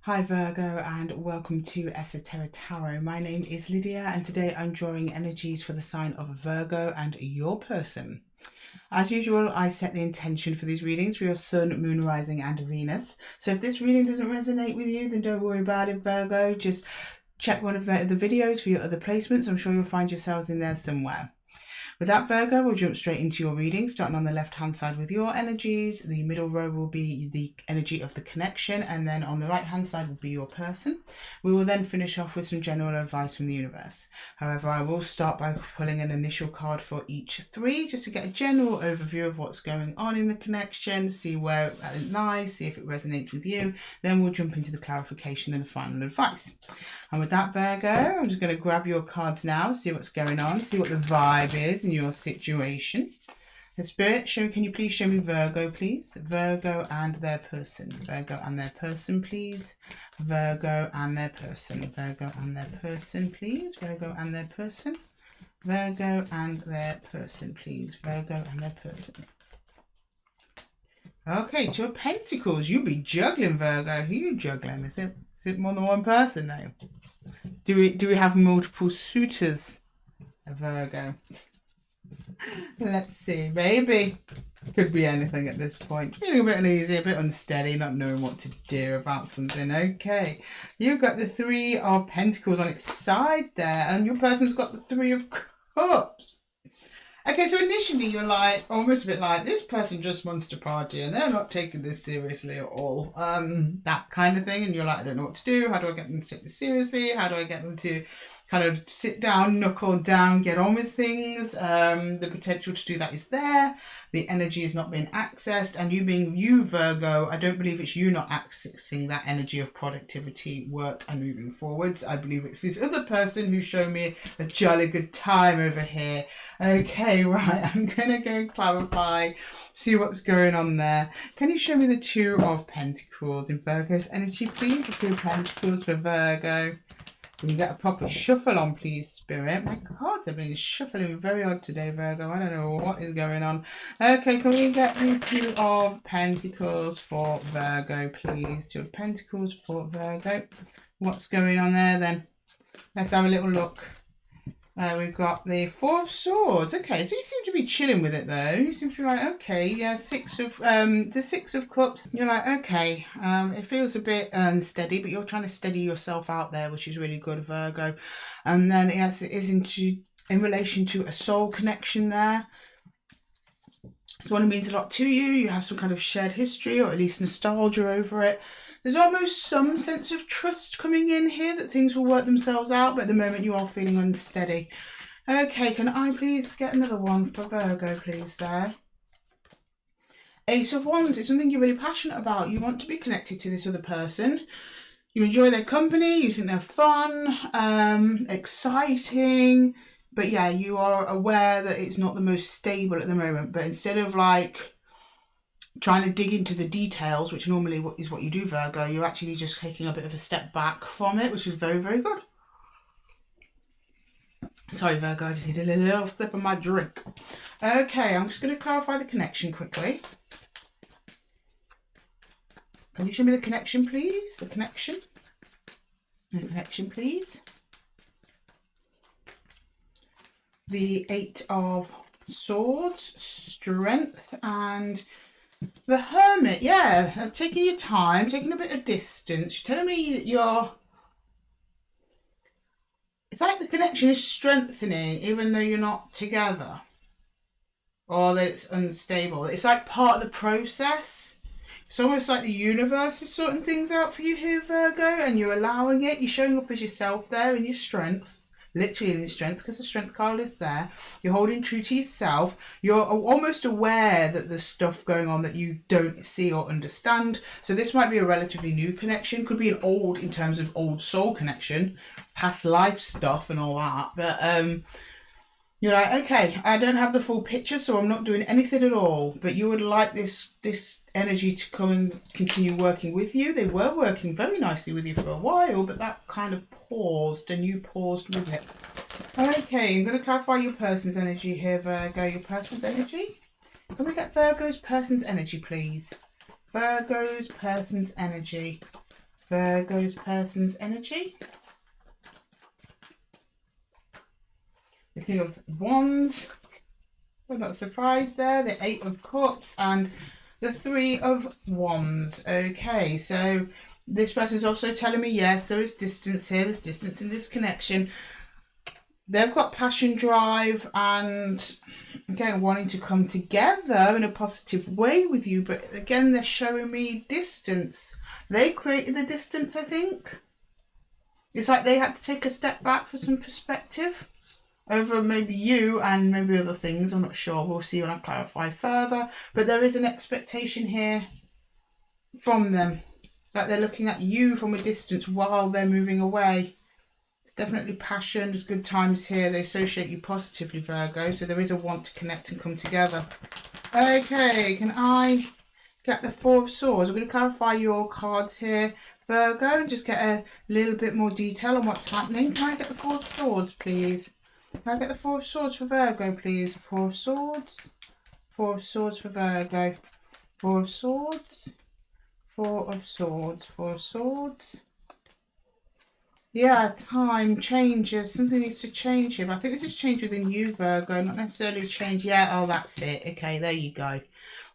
Hi Virgo, and welcome to Tarot Tarot. My name is Lydia and today I'm drawing energies for the sign of Virgo and your person. As usual, I set the intention for these readings for your Sun, Moon, Rising and Venus. So if this reading doesn't resonate with you, then don't worry about it, Virgo. Just check one of the videos for your other placements. I'm sure you'll find yourselves in there somewhere. With that, Virgo, we'll jump straight into your reading, starting on the left-hand side with your energies. The middle row will be the energy of the connection, and then on the right-hand side will be your person. We will then finish off with some general advice from the universe. However, I will start by pulling an initial card for each three, just to get a general overview of what's going on in the connection, see where it lies, see if it resonates with you. Then we'll jump into the clarification and the final advice. And with that, Virgo, I'm just going to grab your cards now, see what's going on, see what the vibe is in your situation. The Spirit, can you please show me Virgo, please? Virgo and their person. Virgo and their person, please. Virgo and their person. Virgo and their person, please. Virgo and their person. Virgo and their person, please. Virgo and their person. Okay, Two of Pentacles. You be juggling, Virgo. Who are you juggling? Is it more than one person now? Do we have multiple suitors, Virgo? Let's see. Maybe. Could be anything at this point. Feeling a bit uneasy, a bit unsteady, not knowing what to do about something. Okay. You've got the Three of Pentacles on its side there, and your person's got the Three of Cups. Okay, so initially you're like, almost a bit like, this person just wants to party and they're not taking this seriously at all. That kind of thing. And you're like, I don't know what to do. How do I get them to take this seriously? How do I get them to kind of sit down, knuckle down, get on with things? The potential to do that is there. The energy is not being accessed. And you being you, Virgo, I don't believe it's you not accessing that energy of productivity, work and moving forwards. I believe it's this other person who's shown me a jolly good time over here. Okay, right, I'm going to go clarify, see what's going on there. Can you show me the Two of Pentacles in Virgo's energy, please? The Two of Pentacles for Virgo. Can you get a proper shuffle on, please, Spirit? My cards have been shuffling very odd today, Virgo. I don't know what is going on. Okay, can we get the Two of Pentacles for Virgo, please? Two of Pentacles for Virgo. What's going on there, then? Let's have a little look. We've got the Four of Swords. Okay, so you seem to be chilling with it, though. You seem to be like, okay, yeah, the Six of Cups. You're like, okay, it feels a bit unsteady, but you're trying to steady yourself out there, which is really good, Virgo. And then, yes, it is in relation to a soul connection there. So one means a lot to you. You have some kind of shared history, or at least nostalgia over it. There's almost some sense of trust coming in here that things will work themselves out, but at the moment you are feeling unsteady. Okay, can I please get another one for Virgo, please, there? Ace of Wands, it's something you're really passionate about. You want to be connected to this other person. You enjoy their company, you think they're fun, exciting, but yeah, you are aware that it's not the most stable at the moment, but instead of like trying to dig into the details, which normally is what you do, Virgo, you're actually just taking a bit of a step back from it, which is very, very good. Sorry, Virgo, I just need a little sip of my drink. Okay, I'm just going to clarify the connection quickly. Can you show me the connection, please? The connection. The connection, please. The Eight of Swords, Strength, and the Hermit. Yeah, taking your time, taking a bit of distance. You're telling me that you're... It's like the connection is strengthening even though you're not together. Or that it's unstable. It's like part of the process. It's almost like the universe is sorting things out for you here, Virgo, and you're allowing it. You're showing up as yourself there in your strength. Literally in your strength, because the strength card is there. You're holding true to yourself. You're almost aware that there's stuff going on that you don't see or understand. So this might be a relatively new connection. Could be an old, in terms of old soul connection, past life stuff and all that. But you're like, okay, I don't have the full picture, so I'm not doing anything at all. But you would like this energy to come and continue working with you. They were working very nicely with you for a while, but that kind of paused, and you paused with it. Okay, I'm going to clarify your person's energy here, Virgo. Your person's energy. Can we get Virgo's person's energy, please? Virgo's person's energy Virgo's person's energy. The King of Wands. I'm not surprised there. The Eight of Cups and the Three of Wands. Okay, so this person's also telling me, yes, there is distance here. There's distance in this connection. They've got passion, drive, and again, wanting to come together in a positive way with you. But again, they're showing me distance. They created the distance, I think. It's like they had to take a step back for some perspective over maybe you and maybe other things. I'm not sure. We'll see when I clarify further. But there is an expectation here from them. Like they're looking at you from a distance while they're moving away. It's definitely passion. There's good times here. They associate you positively, Virgo. So there is a want to connect and come together. Okay, can I get the Four of Swords? We're going to clarify your cards here, Virgo, and just get a little bit more detail on what's happening. Can I get the Four of Swords, please? Can I get the Four of Swords for Virgo, please? Four of Swords. Four of Swords for Virgo. Four of Swords. Four of Swords. Four of Swords. Yeah, time changes. Something needs to change here. But I think this is change within you, Virgo. Not necessarily change. Yeah, oh, that's it. Okay, there you go.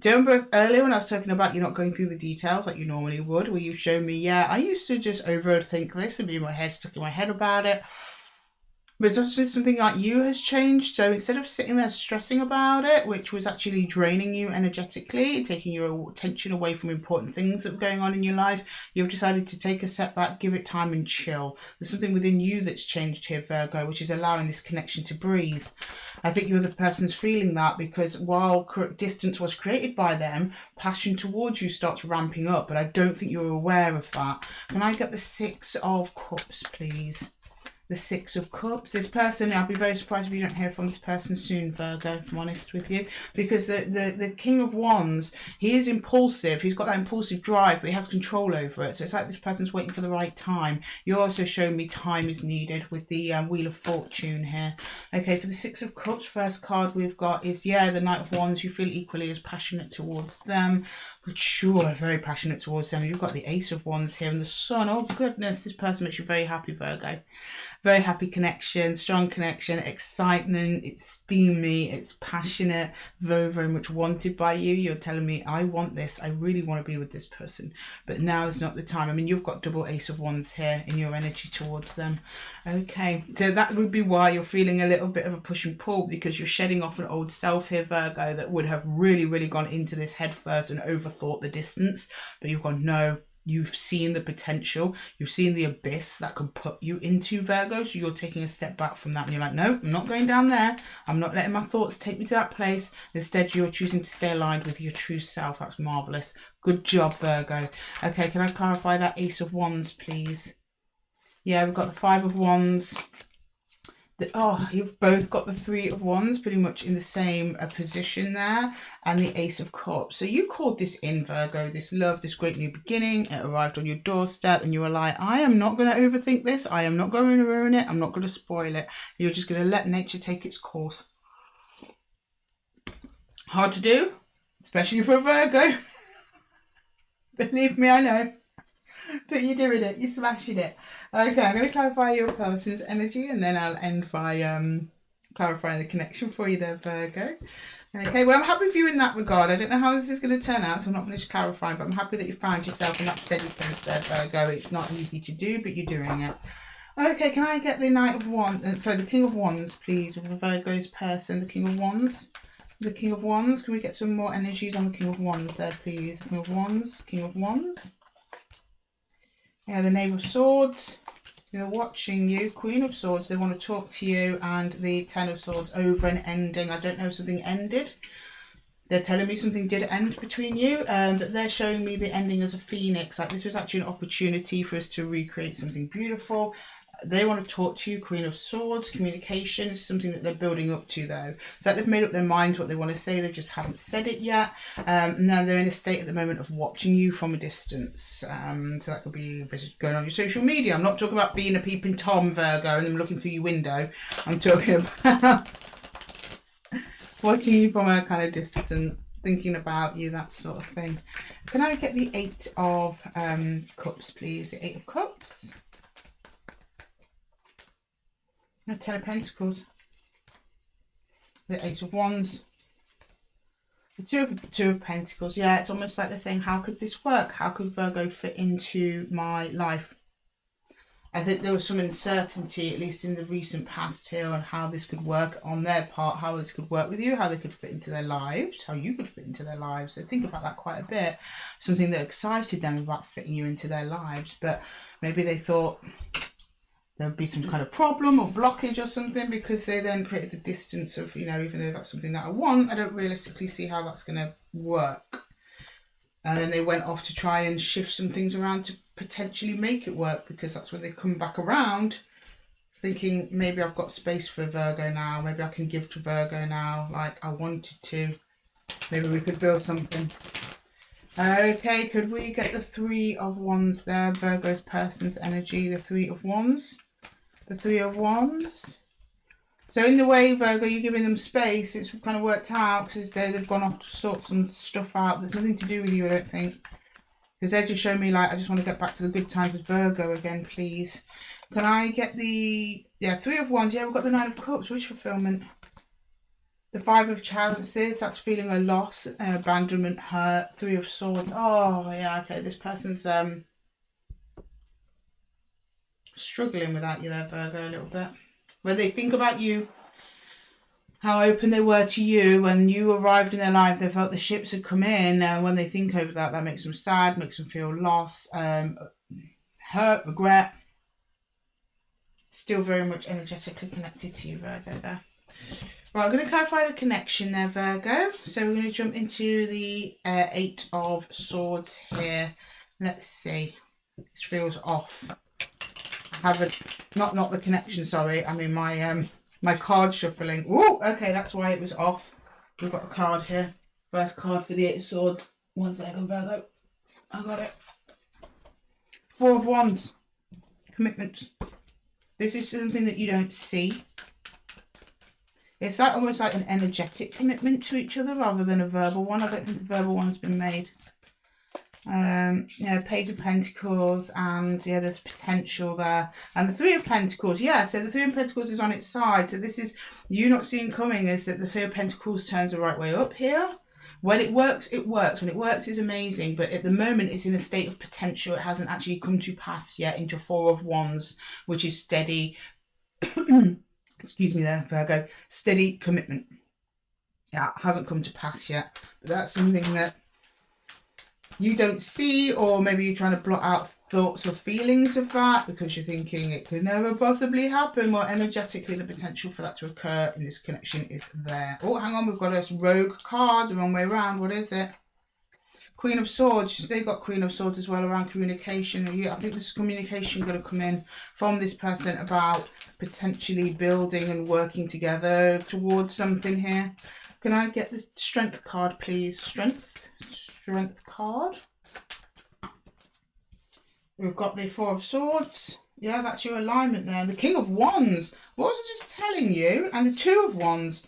Do you remember earlier when I was talking about you not going through the details like you normally would? Where you showed me, yeah, I used to just overthink this and be in my head, stuck in my head about it. But it's also something like you has changed. So instead of sitting there stressing about it, which was actually draining you energetically, taking your attention away from important things that were going on in your life, you've decided to take a step back, give it time and chill. There's something within you that's changed here, Virgo, which is allowing this connection to breathe. I think you're the person's feeling that because while distance was created by them, passion towards you starts ramping up. But I don't think you're aware of that. Can I get the Six of Cups, please? The Six of Cups. This person, I'll be very surprised if you don't hear from this person soon, Virgo, if I'm honest with you. Because the King of Wands, he is impulsive. He's got that impulsive drive, but he has control over it. So it's like this person's waiting for the right time. You're also showing me time is needed with the Wheel of Fortune here. Okay, for the Six of Cups, first card we've got is, yeah, the Knight of Wands. You feel equally as passionate towards them. But sure, very passionate towards them. You've got the Ace of Wands here and the Sun. Oh, goodness, this person makes you very happy, Virgo. Very happy connection, strong connection, excitement, it's steamy, it's passionate, very, very much wanted by you. You're telling me, I want this, I really want to be with this person, but now is not the time. I mean, you've got double Ace of Wands here in your energy towards them. Okay, so that would be why you're feeling a little bit of a push and pull, because you're shedding off an old self here, Virgo, that would have really, really gone into this head first and overthought the distance, but you've gone, no. You've seen the potential, you've seen the abyss that could put you into, Virgo, so you're taking a step back from that and you're like, no, I'm not going down there, I'm not letting my thoughts take me to that place. Instead, you're choosing to stay aligned with your true self. That's marvellous. Good job, Virgo. Okay, can I clarify that Ace of Wands, please? Yeah, we've got the Five of Wands. You've both got the Three of Wands pretty much in the same position there, and the Ace of Cups. So you called this in, Virgo, this love, this great new beginning. It arrived on your doorstep and you were like, I am not going to overthink this. I am not going to ruin it. I'm not going to spoil it. You're just going to let nature take its course. Hard to do, especially for a Virgo. Believe me, I know. But you're doing it, you're smashing it. Okay, I'm going to clarify your person's energy and then I'll end by clarifying the connection for you there, Virgo. Okay, well, I'm happy with you in that regard. I don't know how this is going to turn out, so I'm not finished clarifying, but I'm happy that you found yourself in that steady place there, Virgo. It's not easy to do, but you're doing it. Okay, can I get the Knight of Wands, the King of Wands, please, with Virgo's person, the King of Wands? The King of Wands, can we get some more energies on the King of Wands there, please? King of Wands, King of Wands. Yeah, the Knave of Swords, they're watching you. Queen of Swords, they want to talk to you. And the Ten of Swords, over and ending. I don't know if something ended. They're telling me something did end between you, but they're showing me the ending as a phoenix. Like this was actually an opportunity for us to recreate something beautiful. They want to talk to you. Queen of Swords, communication is something that they're building up to though. So like they've made up their minds what they want to say, they just haven't said it yet. Now they're in a state at the moment of watching you from a distance. So that could be going on your social media. I'm not talking about being a peeping Tom, Virgo, and them looking through your window. I'm talking about watching you from a kind of distant thinking about you, that sort of thing. Can I get the Eight of Cups, please? The Eight of Cups. No, Ten of Pentacles. The Eight of Wands. The Two of Pentacles. Yeah, it's almost like they're saying, how could this work? How could Virgo fit into my life? I think there was some uncertainty, at least in the recent past here, on how this could work on their part, how this could work with you, how they could fit into their lives, how you could fit into their lives. So think about that quite a bit. Something that excited them about fitting you into their lives, but maybe they thought there would be some kind of problem or blockage or something, because they then created the distance of, you know, even though that's something that I want, I don't realistically see how that's going to work. And then they went off to try and shift some things around to potentially make it work, because that's when they come back around thinking, maybe I've got space for Virgo now, maybe I can give to Virgo now like I wanted to, maybe we could build something. Okay, could we get the Three of Wands there? Virgo's person's energy, the Three of Wands. The Three of Wands. So in the way, Virgo, you're giving them space, it's kind of worked out, because they've gone off to sort some stuff out. There's nothing to do with you, I don't think. Because they're just showing me, like, I just want to get back to the good times with Virgo again, please. Can I get the, yeah, Three of Wands. Yeah, we've got the Nine of Cups. Wish fulfillment. The Five of Chalices. That's feeling a loss, abandonment, hurt. Three of Swords. Oh, yeah, okay. This person's struggling without you there, Virgo, a little bit. Where they think about you, how open they were to you when you arrived in their life, they felt the ships had come in, and when they think over that, that makes them sad, makes them feel lost, hurt, regret. Still very much energetically connected to you, Virgo, there. Right, I'm going to clarify the connection there, Virgo. So we're going to jump into the Eight of Swords here. Let's see. This feels off. I haven't, not the connection, sorry. I mean my my card shuffling. Oh, okay, that's why it was off. We've got a card here. First card for the Eight of Swords. 1 second, Virgo. I got it. Four of Wands. Commitment. This is something that you don't see. It's like almost like an energetic commitment to each other rather than a verbal one. I don't think a verbal one has been made. Yeah, Page of Pentacles, and yeah, there's potential there. And the Three of Pentacles, yeah, so the Three of Pentacles is on its side. So this is you not seeing coming, is that the Three of Pentacles turns the right way up here. When it works, it works. When it works, it's amazing. But at the moment, it's in a state of potential. It hasn't actually come to pass yet into Four of Wands, which is steady. Excuse me there, Virgo. Steady commitment. Yeah, it hasn't come to pass yet. But that's something that you don't see, or maybe you're trying to blot out thoughts or feelings of that because you're thinking it could never possibly happen. Well, energetically, the potential for that to occur in this connection is there. Oh, hang on, we've got a rogue card the wrong way around. What is it? Queen of Swords. They got Queen of Swords as well around communication. Yeah, I think there's communication going to come in from this person about potentially building and working together towards something here. Can I get the Strength card, please? Strength card. We've got the Four of Swords. Yeah, that's your alignment there. The King of Wands. What was I just telling you? And the Two of Wands.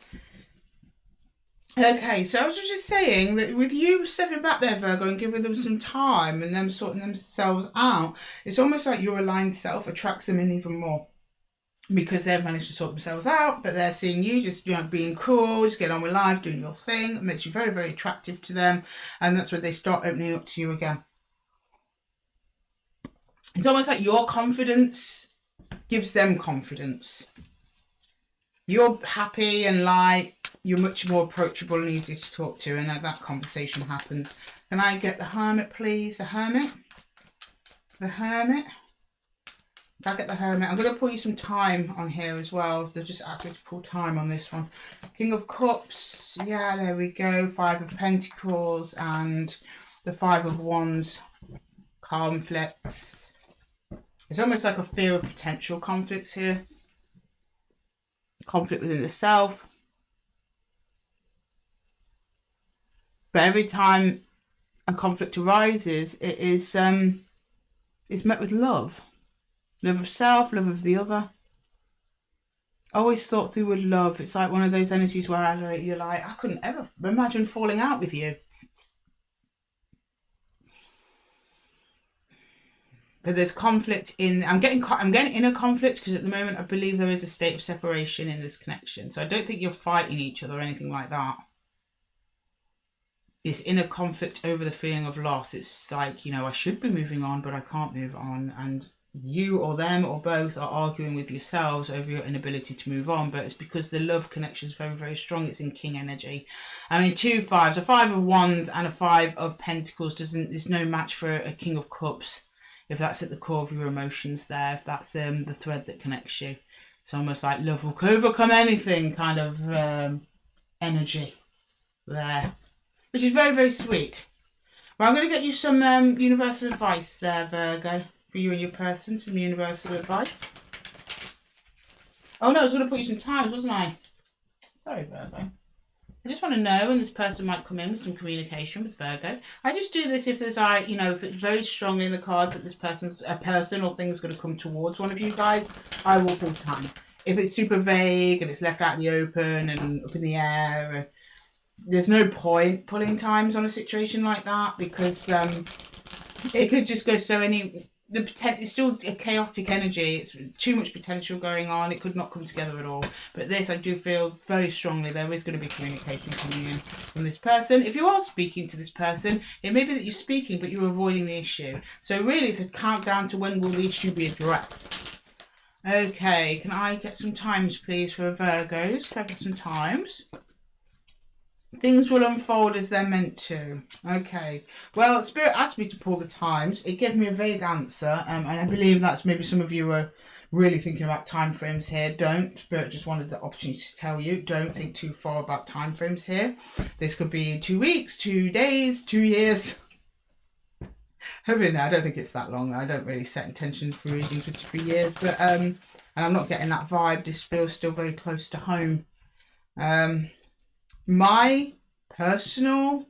Okay, so I was just saying that with you stepping back there, Virgo, and giving them some time and them sorting themselves out, it's almost like your aligned self attracts them in even more. Because they've managed to sort themselves out, but they're seeing you just, you know, being cool, just get on with life, doing your thing. It makes you very, very attractive to them. And that's when they start opening up to you again. It's almost like your confidence gives them confidence. You're happy and light. You're much more approachable and easy to talk to. And that conversation happens. Can I get the Hermit, please? The Hermit. The Hermit. I'll get the Hermit. I'm going to pull you some time on here as well. They've just asked me to pull time on this one. King of Cups. Yeah, there we go. Five of Pentacles and the Five of Wands. Conflicts. It's almost like a fear of potential conflicts here. Conflict within the self. But every time a conflict arises, it is it's met with love. Love of self, love of the other. Always thought through with love. It's like one of those energies where you're like, I couldn't ever imagine falling out with you. But there's conflict in. I'm getting inner conflict because at the moment I believe there is a state of separation in this connection. So I don't think you're fighting each other or anything like that. This inner conflict over the feeling of loss. It's like, you know, I should be moving on, but I can't move on, and you or them or both are arguing with yourselves over your inability to move on. But it's because the love connection is very, very strong. It's in king energy. I mean, 2 5s, a 5 of wands and a 5 of pentacles is no match for a king of cups. If that's at the core of your emotions there, if that's the thread that connects you. It's almost like love will overcome anything kind of energy there, which is very, very sweet. Well, I'm going to get you some universal advice there, Virgo, for you and your person, some universal advice. Oh no, I was going to put you some times, wasn't I? Sorry, Virgo. I just want to know when this person might come in with some communication with Virgo. I just do this if there's, you know, if it's very strongly in the cards that this person's a person or thing's going to come towards one of you guys, I will pull time. If it's super vague and it's left out in the open and up in the air, there's no point pulling times on a situation like that, because it could just go so it's still a chaotic energy. It's too much potential going on. It could not come together at all. But this, I do feel very strongly there is going to be communication coming in from this person. If you are speaking to this person, it may be that you're speaking but you're avoiding the issue. So really it's a countdown to when will the issue be addressed. Okay, can I get some times please for Virgos? Can I get some times? Things will unfold as they're meant to. Okay. Well, Spirit asked me to pull the times. It gave me a vague answer, and I believe that's maybe some of you are really thinking about time frames here. Don't. Spirit just wanted the opportunity to tell you, don't think too far about time frames here. This could be 2 weeks, 2 days, 2 years. Hopefully, no, I don't think it's that long. I don't really set intentions for readings for 3 years, but and I'm not getting that vibe. This feels still very close to home. My personal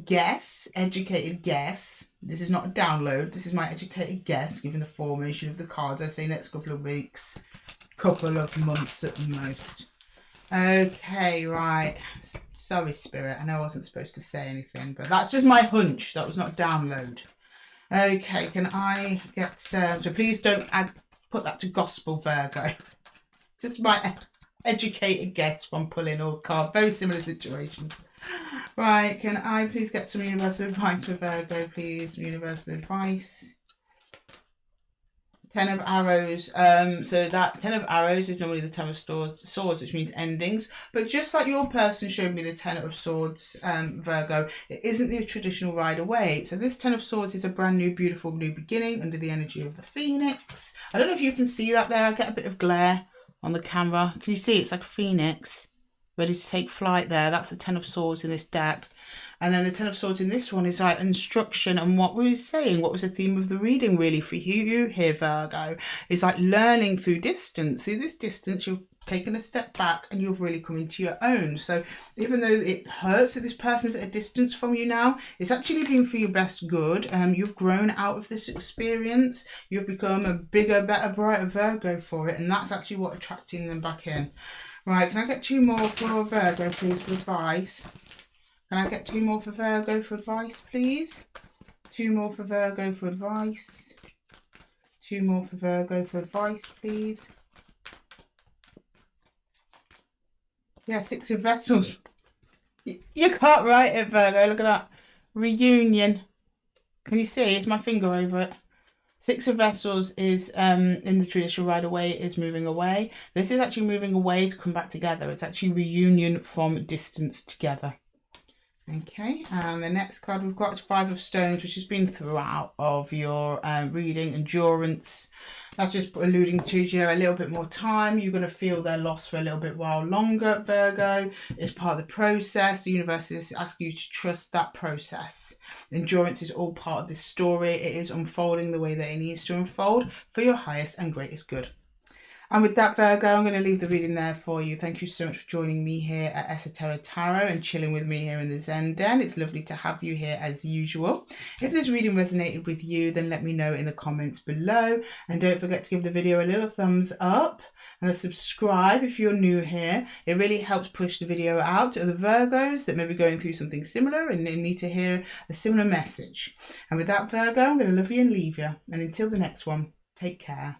guess, educated guess, this is not a download, this is my educated guess, given the formation of the cards, I say next couple of weeks, couple of months at most. Okay, right. Sorry, Spirit, I know I wasn't supposed to say anything, but that's just my hunch. That was not a download. Okay, can I get, so please don't put that to gospel, Virgo. Just my educated guess from pulling all cards. Very similar situations. Right, can I please get some universal advice for Virgo, please? Some universal advice. 10 of arrows. So that 10 of arrows is normally the 10 of swords, which means endings. But just like your person showed me the 10 of swords, Virgo, it isn't the traditional ride away. So this 10 of swords is a brand new, beautiful new beginning under the energy of the phoenix. I don't know if you can see that there. I get a bit of glare on the camera. Can you see it's like a phoenix ready to take flight there? That's the 10 of swords in this deck. And then the 10 of swords in this one is like instruction and what we were saying. What was the theme of the reading really for you here, Virgo? It's like learning through distance. See, this distance, you've taken a step back and you've really come into your own. So even though it hurts that this person's at a distance from you now, it's actually been for your best good. You've grown out of this experience. You've become a bigger, better, brighter Virgo for it. And that's actually what attracting them back in. Right, can I get 2 more for Virgo, please, for advice? Can I get 2 more for Virgo for advice, please? 2 more for Virgo for advice. 2 more for Virgo for advice, please. Yeah, 6 of Vessels. You can't write it, Virgo. Look at that. Reunion. Can you see? It's my finger over it. 6 of Vessels is in the traditional ride away is moving away. This is actually moving away to come back together. It's actually reunion from distance together. Okay, and the next card we've got is 5 of Stones, which has been throughout of your reading. Endurance. That's just alluding to, you know, a little bit more time. You're going to feel their loss for a little bit while longer, Virgo. It's part of the process. The universe is asking you to trust that process. Endurance is all part of this story. It is unfolding the way that it needs to unfold for your highest and greatest good. And with that, Virgo, I'm going to leave the reading there for you. Thank you so much for joining me here at Esoteric Tarot and chilling with me here in the Zen Den. It's lovely to have you here as usual. If this reading resonated with you, then let me know in the comments below. And don't forget to give the video a little thumbs up and a subscribe if you're new here. It really helps push the video out to the Virgos that may be going through something similar and need to hear a similar message. And with that, Virgo, I'm going to love you and leave you. And until the next one, take care.